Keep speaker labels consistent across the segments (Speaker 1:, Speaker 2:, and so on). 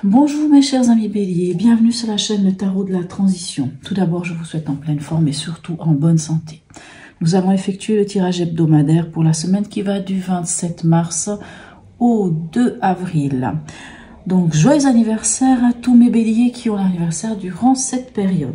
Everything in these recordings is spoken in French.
Speaker 1: Bonjour mes chers amis béliers, bienvenue sur la chaîne Le Tarot de la Transition. Tout d'abord, je vous souhaite en pleine forme et surtout en bonne santé. Nous avons effectué le tirage hebdomadaire pour la semaine qui va du 27 mars au 2 avril. Donc, joyeux anniversaire à tous mes béliers qui ont l'anniversaire durant cette période.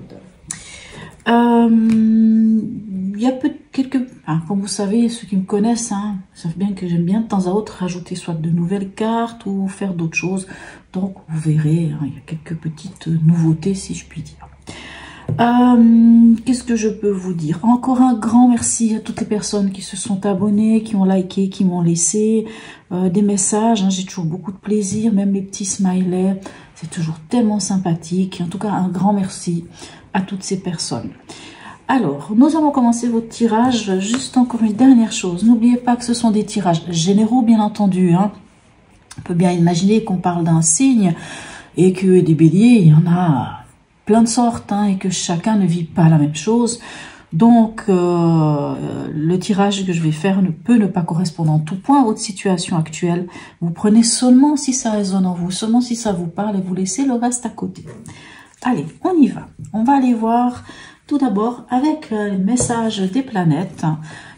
Speaker 1: Il y a quelques... comme vous savez, ceux qui me connaissent, savent bien que j'aime bien de temps à autre rajouter soit de nouvelles cartes ou faire d'autres choses. Donc, vous verrez, il y a quelques petites nouveautés, si je puis dire. Qu'est-ce que je peux vous dire? Encore un grand merci à toutes les personnes qui se sont abonnées, qui ont liké, qui m'ont laissé des messages. J'ai toujours beaucoup de plaisir, même les petits smileys. C'est toujours tellement sympathique. En tout cas, un grand merci à toutes ces personnes. Alors, nous allons commencer votre tirage. Juste encore une dernière chose. N'oubliez pas que ce sont des tirages généraux, bien entendu. On peut bien imaginer qu'on parle d'un signe et que des béliers, il y en a plein de sortes et que chacun ne vit pas la même chose. Donc, le tirage que je vais faire ne peut ne pas correspondre en tout point à votre situation actuelle. Vous prenez seulement si ça résonne en vous, seulement si ça vous parle et vous laissez le reste à côté. Allez, on y va. On va aller voir tout d'abord avec les messages des planètes.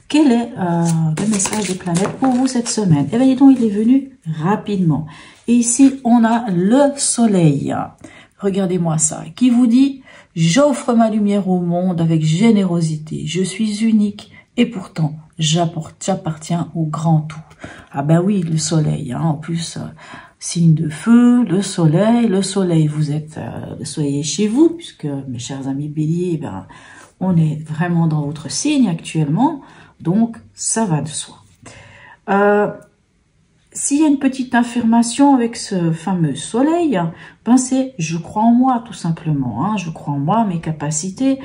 Speaker 1: Quel est le message des planètes pour vous cette semaine? Eh bien, dis donc, il est venu rapidement. Et ici, on a le soleil. Regardez-moi ça. Qui vous dit, j'offre ma lumière au monde avec générosité. Je suis unique et pourtant, j'appartiens au grand tout. Ah ben oui, le soleil. En plus, signe de feu, le soleil, vous êtes, le soleil est chez vous, puisque mes chers amis béliers, on est vraiment dans votre signe actuellement. Donc, ça va de soi. S'il y a une petite affirmation avec ce fameux soleil, c'est « je crois en moi » tout simplement. Je crois en moi, mes capacités.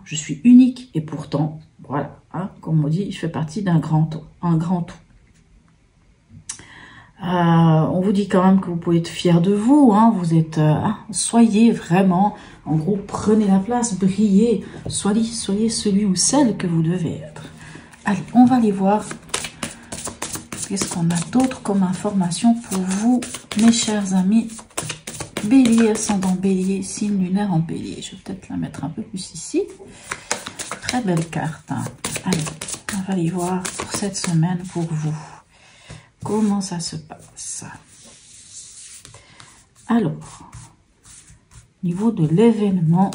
Speaker 1: Je suis unique et pourtant, voilà, comme on dit, je fais partie d'un grand tout. On vous dit quand même que vous pouvez être fier de vous. Vous êtes, soyez vraiment, en gros, prenez la place, brillez, soyez celui ou celle que vous devez être. Allez, on va aller voir. Qu'est-ce qu'on a d'autre comme information pour vous, mes chers amis bélier, ascendant bélier, signe lunaire en bélier. Je vais peut-être la mettre un peu plus ici. Très belle carte. Allez, on va aller voir pour cette semaine pour vous. Comment ça se passe? Alors, au niveau de l'événement,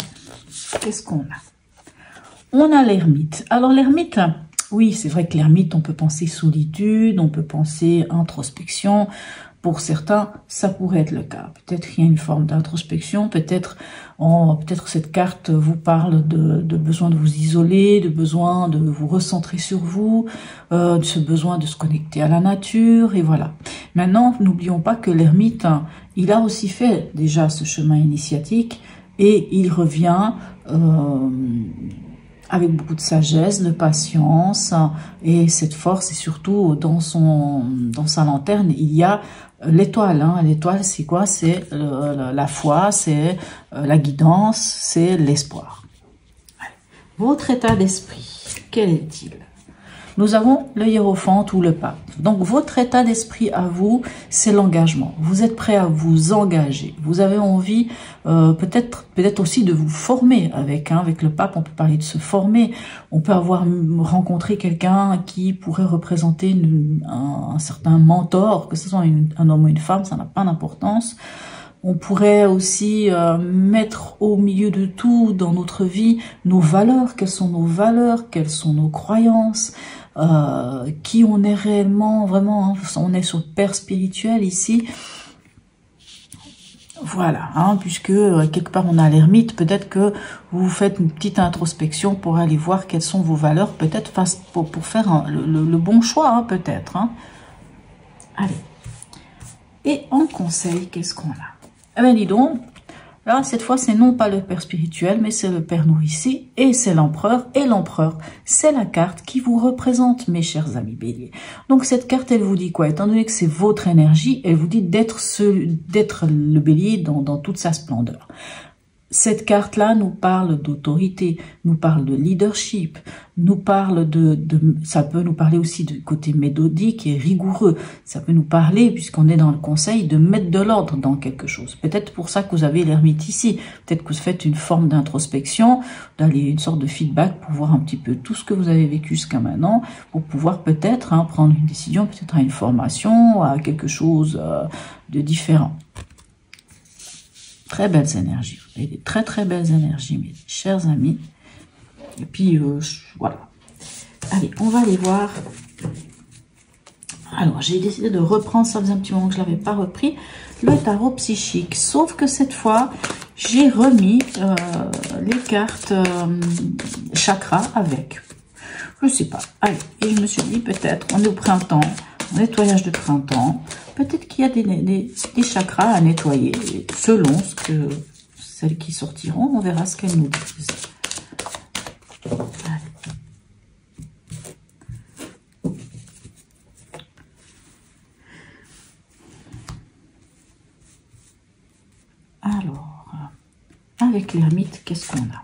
Speaker 1: qu'est-ce qu'on a? On a l'ermite. Alors l'ermite, oui, c'est vrai que l'ermite, on peut penser solitude, on peut penser introspection. Pour certains, ça pourrait être le cas. Peut-être qu'il y a une forme d'introspection, peut-être cette carte vous parle de besoin de vous isoler, de besoin de vous recentrer sur vous, de ce besoin de se connecter à la nature, et voilà. Maintenant, n'oublions pas que l'ermite, il a aussi fait déjà ce chemin initiatique, et il revient avec beaucoup de sagesse, de patience et cette force, et surtout dans sa lanterne, il y a l'étoile. L'étoile, c'est quoi? C'est la foi, c'est la guidance, c'est l'espoir. Votre état d'esprit, quel est-il? Nous avons le hiérophant ou le pape. Donc, votre état d'esprit à vous, c'est l'engagement. Vous êtes prêt à vous engager. Vous avez envie peut-être aussi de vous former avec le pape. On peut parler de se former. On peut avoir rencontré quelqu'un qui pourrait représenter un certain mentor, que ce soit un homme ou une femme, ça n'a pas d'importance. On pourrait aussi mettre au milieu de tout dans notre vie nos valeurs. Quelles sont nos valeurs? Quelles sont nos croyances? Qui on est réellement, vraiment, on est sur le père spirituel ici. Voilà, puisque quelque part on a l'ermite, peut-être que vous faites une petite introspection pour aller voir quelles sont vos valeurs, peut-être pour faire le bon choix, peut-être. Allez. Et en conseil, qu'est-ce qu'on a? Eh bien, dis donc, là, cette fois, c'est non pas le père spirituel, mais c'est le père nourricier, et c'est l'empereur, et l'empereur, c'est la carte qui vous représente, mes chers amis béliers. Donc, cette carte, elle vous dit quoi? Étant donné que c'est votre énergie, elle vous dit d'être le bélier dans toute sa splendeur. cette carte-là nous parle d'autorité, nous parle de leadership, nous parle ça peut nous parler aussi du côté méthodique et rigoureux. Ça peut nous parler, puisqu'on est dans le conseil, de mettre de l'ordre dans quelque chose. Peut-être pour ça que vous avez l'ermite ici. Peut-être que vous faites une forme d'introspection, d'aller une sorte de feedback pour voir un petit peu tout ce que vous avez vécu jusqu'à maintenant, pour pouvoir peut-être prendre une décision, peut-être à une formation, à quelque chose de différent. Très belles énergies, vous avez des très très belles énergies, mes chers amis. Et puis, voilà. Allez, on va aller voir. Alors, j'ai décidé de reprendre, ça faisait un petit moment que je ne l'avais pas repris, le tarot psychique. Sauf que cette fois, j'ai remis les cartes chakra avec. Je sais pas. Allez, et je me suis dit, peut-être, on est au printemps, nettoyage de printemps. Peut-être qu'il y a des chakras à nettoyer, selon ce que celles qui sortiront, on verra ce qu'elles nous disent. Alors, avec l'ermite, qu'est-ce qu'on a?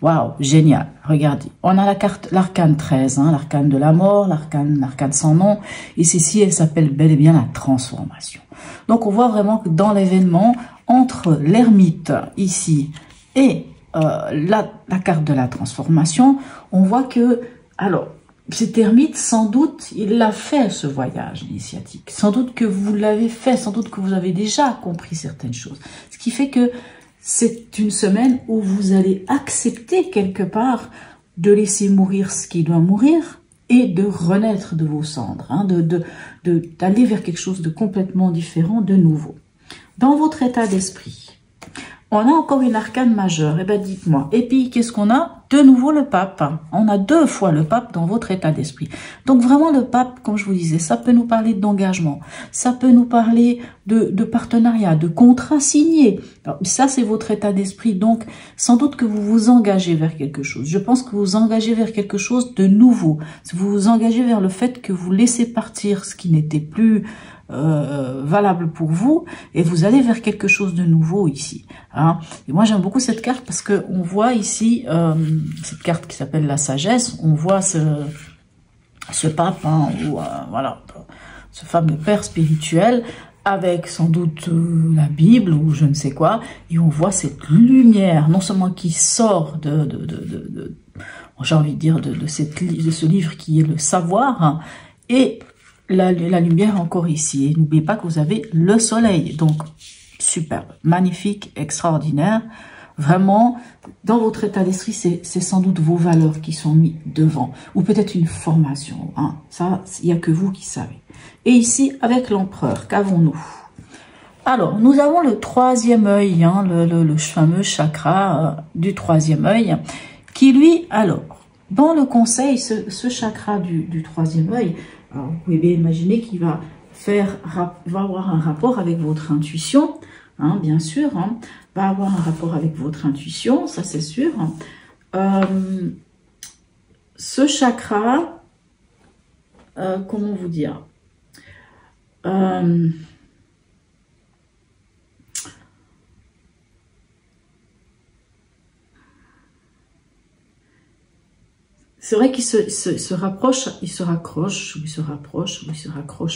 Speaker 1: Waouh, génial. Regardez, on a la carte, l'arcane 13, l'arcane de la mort, l'arcane sans nom. Et ceci, elle s'appelle bel et bien la transformation. Donc, on voit vraiment que dans l'événement, entre l'ermite ici et la carte de la transformation, on voit que, alors, cet ermite, sans doute, il l'a fait, ce voyage initiatique. Sans doute que vous l'avez fait, sans doute que vous avez déjà compris certaines choses. Ce qui fait que c'est une semaine où vous allez accepter quelque part de laisser mourir ce qui doit mourir et de renaître de vos cendres, d'aller vers quelque chose de complètement différent, de nouveau. Dans votre état d'esprit, on a encore une arcane majeure, et bien dites-moi. Et puis, qu'est-ce qu'on a? De nouveau le pape. On a 2 fois le pape dans votre état d'esprit. Donc vraiment le pape, comme je vous disais, ça peut nous parler d'engagement, ça peut nous parler de partenariat, de contrat signé. Alors, ça, c'est votre état d'esprit. Donc, sans doute que vous vous engagez vers quelque chose. Je pense que vous vous engagez vers quelque chose de nouveau. Vous vous engagez vers le fait que vous laissez partir ce qui n'était plus valable pour vous, et vous allez vers quelque chose de nouveau ici. Et moi j'aime beaucoup cette carte parce que on voit ici cette carte qui s'appelle la sagesse. On voit ce pape, ou voilà, ce fameux père spirituel avec sans doute la Bible ou je ne sais quoi, et on voit cette lumière non seulement qui sort j'ai envie de dire de ce livre qui est le savoir, et la lumière encore ici. Et n'oubliez pas que vous avez le soleil. Donc, superbe, magnifique, extraordinaire. Vraiment, dans votre état d'esprit, c'est sans doute vos valeurs qui sont mises devant. Ou peut-être une formation. Ça, il n'y a que vous qui savez. Et ici, avec l'empereur, qu'avons-nous? Alors, nous avons le 3e œil, le fameux chakra du 3e œil, qui lui, alors, dans le conseil, ce chakra du 3e œil, alors, vous pouvez bien imaginer qu'il va avoir un rapport avec votre intuition, bien sûr, va avoir un rapport avec votre intuition, ça c'est sûr. Ce chakra, comment vous dire, c'est vrai qu'il se raccroche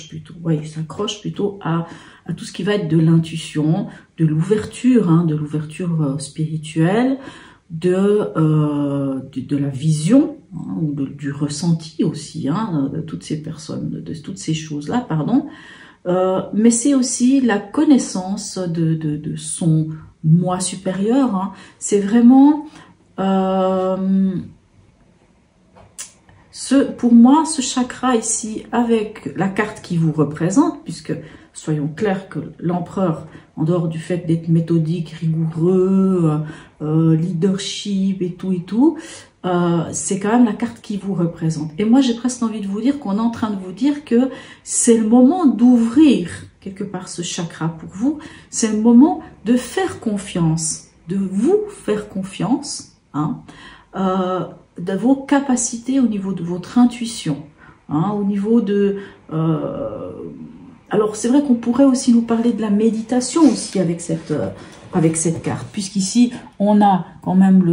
Speaker 1: plutôt. Oui, il s'accroche plutôt à tout ce qui va être de l'intuition, de l'ouverture, de l'ouverture spirituelle, de la vision, ou du ressenti aussi, de toutes ces personnes, de toutes ces choses-là, pardon. Mais c'est aussi la connaissance de son moi supérieur. C'est vraiment pour moi, ce chakra ici, avec la carte qui vous représente, puisque soyons clairs que l'empereur, en dehors du fait d'être méthodique, rigoureux, leadership et tout, c'est quand même la carte qui vous représente. Et moi, j'ai presque envie de vous dire qu'on est en train de vous dire que c'est le moment d'ouvrir quelque part ce chakra pour vous. C'est le moment de faire confiance, de vous faire confiance, de vos capacités au niveau de votre intuition, au niveau de... alors c'est vrai qu'on pourrait aussi nous parler de la méditation aussi avec cette avec cette carte, puisqu'ici on a quand même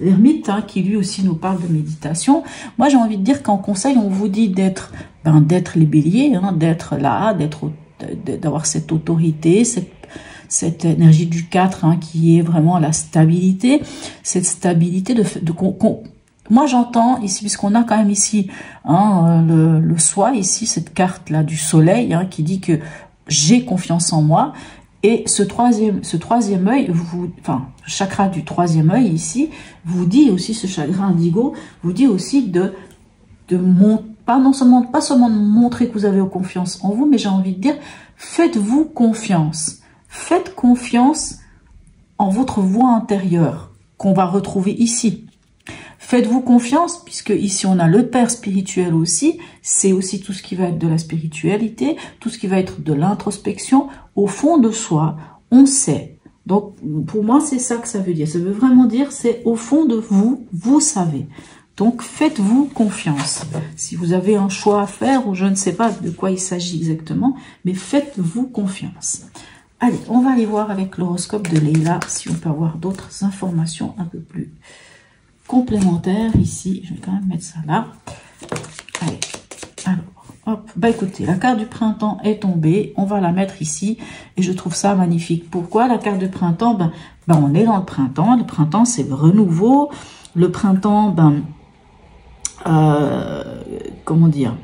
Speaker 1: l'ermite hein, qui lui aussi nous parle de méditation. Moi j'ai envie de dire qu'en conseil on vous dit d'être les béliers, hein, d'être là, d'avoir cette autorité, cette énergie du 4 hein, qui est vraiment la stabilité, cette stabilité moi j'entends ici, puisqu'on a quand même ici hein, le soi, ici cette carte là du soleil hein, qui dit que j'ai confiance en moi. Et ce troisième œil, chakra du troisième œil ici, vous dit aussi, ce chakra indigo, vous dit aussi pas seulement de montrer que vous avez confiance en vous, mais j'ai envie de dire, faites-vous confiance. Faites confiance en votre voix intérieure, qu'on va retrouver ici. Faites-vous confiance, puisque ici on a le père spirituel aussi, c'est aussi tout ce qui va être de la spiritualité, tout ce qui va être de l'introspection. Au fond de soi, on sait. Donc pour moi c'est ça que ça veut dire. Ça veut vraiment dire c'est au fond de vous, vous savez. Donc faites-vous confiance. Si vous avez un choix à faire, ou je ne sais pas de quoi il s'agit exactement, mais faites-vous confiance. Allez, on va aller voir avec l'horoscope de Leila si on peut avoir d'autres informations un peu plus complémentaire ici. Je vais quand même mettre ça là. Allez, alors, hop. Bah écoutez, la carte du printemps est tombée. On va la mettre ici et je trouve ça magnifique. Pourquoi la carte du printemps? On est dans le printemps. Le printemps, c'est le renouveau. Le printemps, comment dire?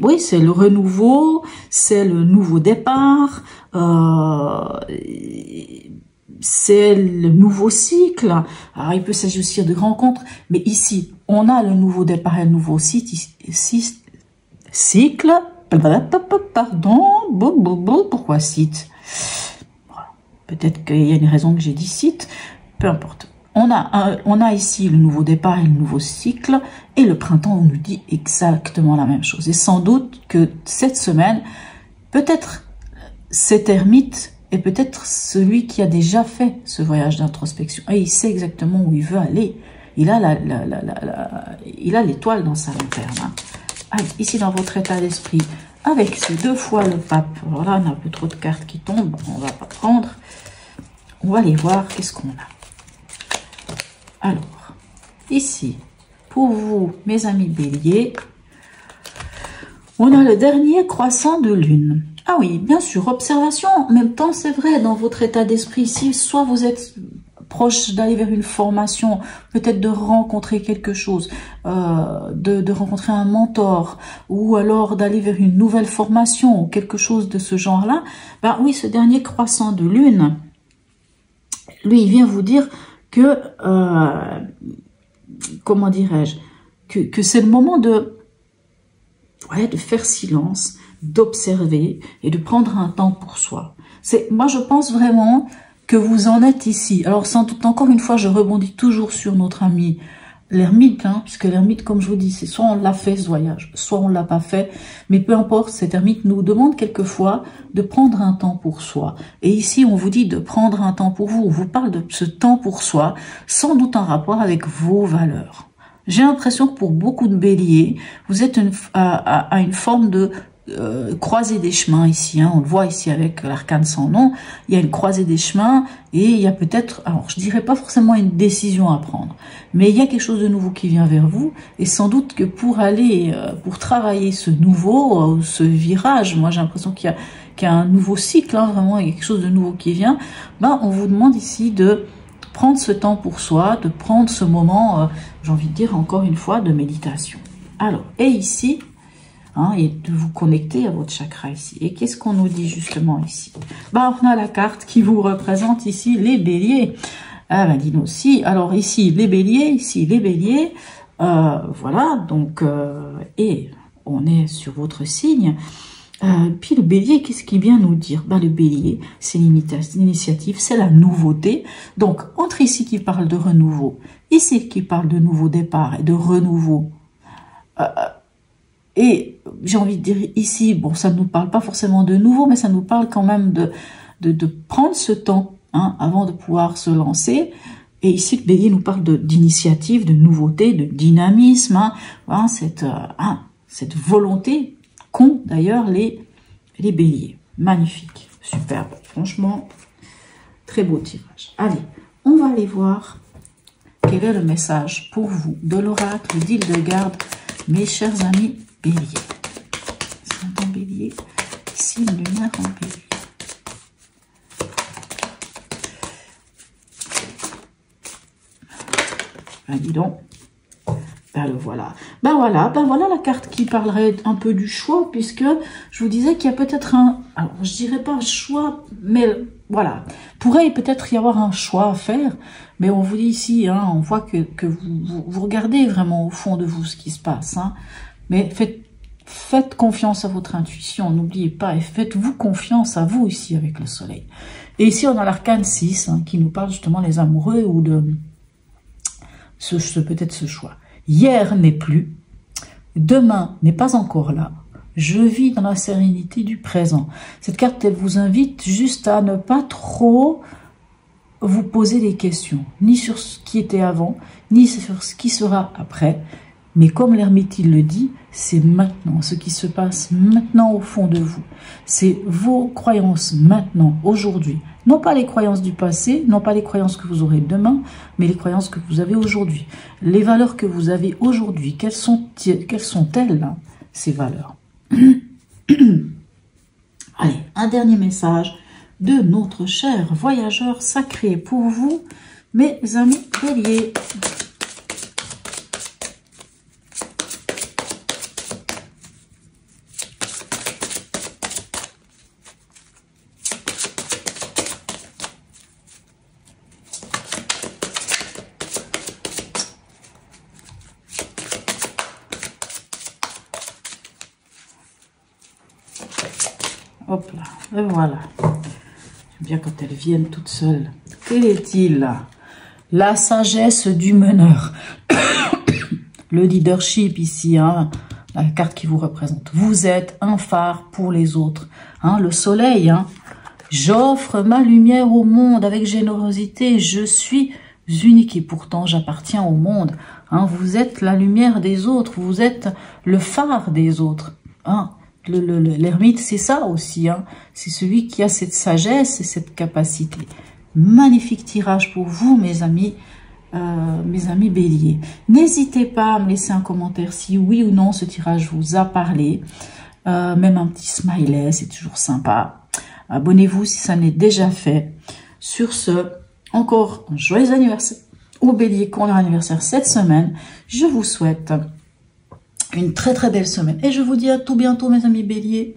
Speaker 1: Oui, c'est le renouveau, c'est le nouveau départ. C'est le nouveau cycle. Alors, il peut s'agir de rencontres, mais ici, on a le nouveau départ et le nouveau cycle. Pardon, pourquoi cycle? Peut-être qu'il y a une raison que j'ai dit cycle, peu importe. On a ici le nouveau départ et le nouveau cycle, et le printemps, on nous dit exactement la même chose. Et sans doute que cette semaine, peut-être cet ermite et peut-être celui qui a déjà fait ce voyage d'introspection. Et il sait exactement où il veut aller. Il a l'étoile dans sa lanterne. Hein. Allez, ici dans votre état d'esprit, avec ces 2 fois le pape. Alors là, on a un peu trop de cartes qui tombent. On va pas prendre. On va aller voir qu'est-ce qu'on a. Alors, ici, pour vous, mes amis béliers, on a le dernier croissant de lune. Ah oui, bien sûr, observation, en même temps, c'est vrai, dans votre état d'esprit ici, soit vous êtes proche d'aller vers une formation, peut-être de rencontrer quelque chose, de rencontrer un mentor, ou alors d'aller vers une nouvelle formation, ou quelque chose de ce genre-là. Oui, ce dernier croissant de lune, lui, il vient vous dire que, comment dirais-je, que c'est le moment de faire silence, d'observer et de prendre un temps pour soi. Moi, je pense vraiment que vous en êtes ici. Alors, sans doute, encore une fois, je rebondis toujours sur notre ami l'ermite, hein, puisque l'ermite, comme je vous dis, c'est soit on l'a fait ce voyage, soit on l'a pas fait, mais peu importe, cet ermite nous demande quelquefois de prendre un temps pour soi. Et ici, on vous dit de prendre un temps pour vous. On vous parle de ce temps pour soi, sans doute en rapport avec vos valeurs. J'ai l'impression que pour beaucoup de béliers, vous êtes à une forme de croisée des chemins ici, hein. On le voit ici avec l'arcane sans nom, il y a une croisée des chemins et il y a peut-être, alors je dirais pas forcément une décision à prendre, mais il y a quelque chose de nouveau qui vient vers vous et sans doute que pour aller, pour travailler ce nouveau, ce virage, moi j'ai l'impression qu'il y a un nouveau cycle, hein, vraiment il y a quelque chose de nouveau qui vient, on vous demande ici de prendre ce temps pour soi, de prendre ce moment, j'ai envie de dire encore une fois, de méditation. Alors, et ici, et de vous connecter à votre chakra ici. Et qu'est-ce qu'on nous dit justement ici? On a la carte qui vous représente ici, les béliers. Dis-nous aussi. Alors ici, les béliers, voilà, donc, et on est sur votre signe. Puis le bélier, qu'est-ce qu'il vient nous dire? Le bélier, c'est l'initiative, c'est la nouveauté. Donc, entre ici qui parle de renouveau, ici qui parle de nouveau départ et de renouveau, et j'ai envie de dire ici, ça ne nous parle pas forcément de nouveau, mais ça nous parle quand même de prendre ce temps avant de pouvoir se lancer. Et ici, le bélier nous parle d'initiative, de nouveauté, de dynamisme, cette volonté qu'ont d'ailleurs les béliers. Magnifique. superbe. Franchement, très beau tirage. Allez, on va aller voir quel est le message pour vous de l'oracle d'Hildegarde, mes chers amis béliers. C'est en bélier, signe lunaire en bélier. Ben dis donc. Ben le voilà. Ben voilà la carte qui parlerait un peu du choix, puisque je vous disais qu'il y a peut-être un... Alors, je dirais pas un choix, mais voilà. Pourrait peut-être y avoir un choix à faire, mais on vous dit ici, hein, on voit que vous regardez vraiment au fond de vous ce qui se passe. Hein, mais faites confiance à votre intuition, n'oubliez pas, et faites-vous confiance à vous ici avec le soleil. Et ici, on a l'arcane 6, hein, qui nous parle justement des amoureux ou de... peut-être ce choix. Hier n'est plus, demain n'est pas encore là, je vis dans la sérénité du présent. Cette carte, elle vous invite juste à ne pas trop vous poser des questions, ni sur ce qui était avant, ni sur ce qui sera après. Mais comme l'ermite il le dit, c'est maintenant, ce qui se passe maintenant au fond de vous. C'est vos croyances maintenant, aujourd'hui. Non pas les croyances du passé, non pas les croyances que vous aurez demain, mais les croyances que vous avez aujourd'hui. Les valeurs que vous avez aujourd'hui, quelles sont-elles, là, ces valeurs? Allez, un dernier message de notre cher voyageur sacré pour vous, mes amis béliers. Hop là, et voilà. J'aime bien quand elles viennent toutes seules. Quel est-il là? La sagesse du meneur. Le leadership ici, hein, la carte qui vous représente. Vous êtes un phare pour les autres. Hein, le soleil, hein. J'offre ma lumière au monde avec générosité. Je suis unique et pourtant j'appartiens au monde. Hein, vous êtes la lumière des autres. Vous êtes le phare des autres. Hein. L'ermite, c'est ça aussi, hein. C'est celui qui a cette sagesse et cette capacité. Magnifique tirage pour vous, mes amis béliers. N'hésitez pas à me laisser un commentaire si oui ou non ce tirage vous a parlé. Même un petit smiley, c'est toujours sympa. Abonnez-vous si ça n'est déjà fait. Sur ce, encore un joyeux anniversaire aux béliers qui ont leur anniversaire cette semaine. Je vous souhaite une très très belle semaine. Et je vous dis à tout bientôt mes amis béliers.